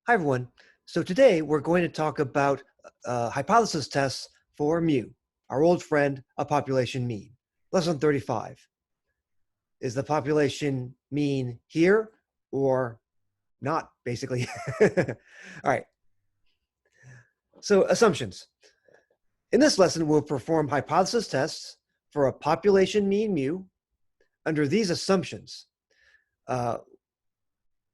Hi, everyone. So today we're going to talk about hypothesis tests for mu, our old friend, a population mean. Lesson 35. Is the population mean here or not, basically? All right. So assumptions. In this lesson, we'll perform hypothesis tests for a population mean mu under these assumptions.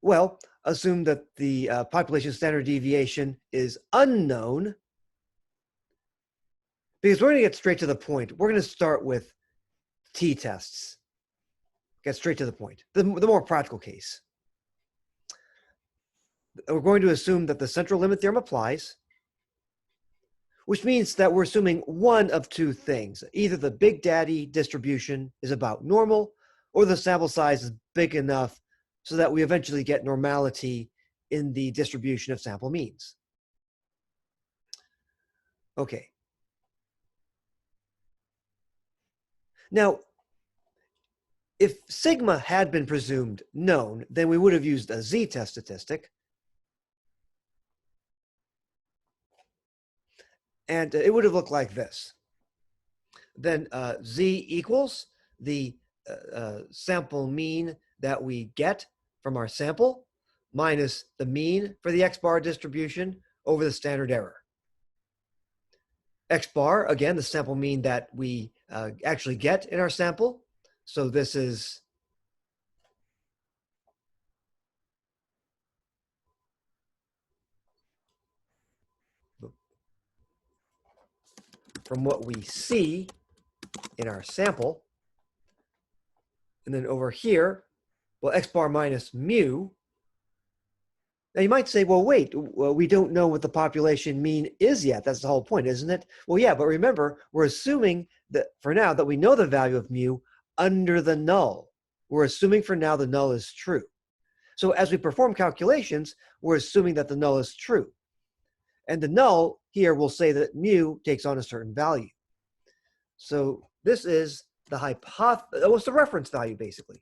Well, assume that the population standard deviation is unknown, because we're going to get straight to the point. We're going to start with t-tests. Get straight to the point, the more practical case. We're going to assume that the central limit theorem applies, which means that we're assuming one of two things. Either the Big Daddy distribution is about normal, or the sample size is big enough so that we eventually get normality in the distribution of sample means. Okay. Now, if sigma had been presumed known, then we would have used a z-test statistic. And it would have looked like this. Then z equals the sample mean that we get from our sample minus the mean for the x-bar distribution over the standard error. X-bar, again, the sample mean that we actually get in our sample. So this is from what we see in our sample. And then over here, well, x-bar minus mu. Now you might say, well, wait, we don't know what the population mean is yet. That's the whole point, isn't it? Well, yeah, but remember, we're assuming that for now that we know the value of mu under the null. We're assuming for now the null is true. So as we perform calculations, we're assuming that the null is true. And the null here will say that mu takes on a certain value. So this is the what's the reference value, basically?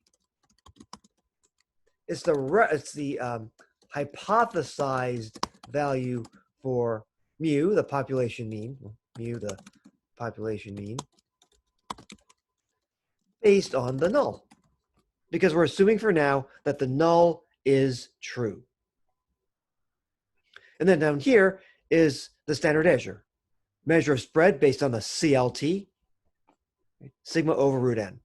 It's the hypothesized value for mu, the population mean, based on the null. Because we're assuming for now that the null is true. And then down here is the standard measure of spread based on the CLT, sigma over root n.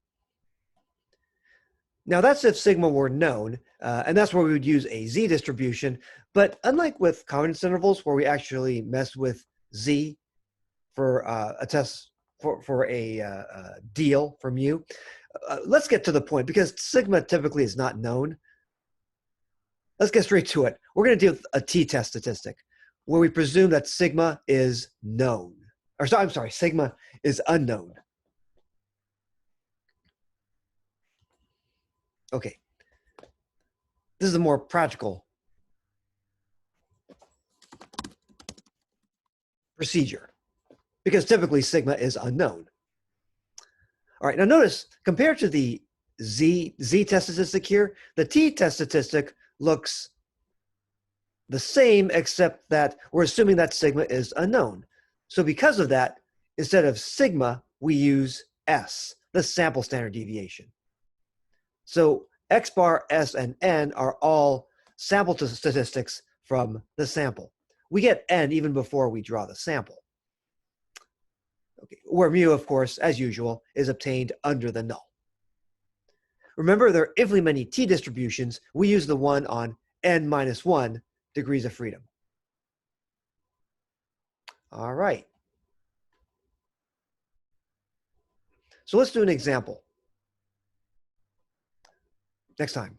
Now that's if sigma were known, and that's where we would use a z distribution. But unlike with confidence intervals, where we actually mess with z for a test for a deal for mu, let's get to the point, because sigma typically is not known. Let's get straight to it. We're going to deal with a t-test statistic, where we presume that sigma is known. Or I'm sorry, sigma is unknown. Okay. This is a more practical procedure, because typically sigma is unknown. All right, now notice, compared to the z-test statistic here, the t-test statistic looks the same, except that we're assuming that sigma is unknown. So because of that, instead of sigma, we use S, the sample standard deviation. So x bar, S, and n are all sample statistics from the sample. We get n even before we draw the sample. Okay, where mu, of course, as usual, is obtained under the null. Remember, there are infinitely many t distributions. We use the one on n minus 1 degrees of freedom. All right. So let's do an example next time.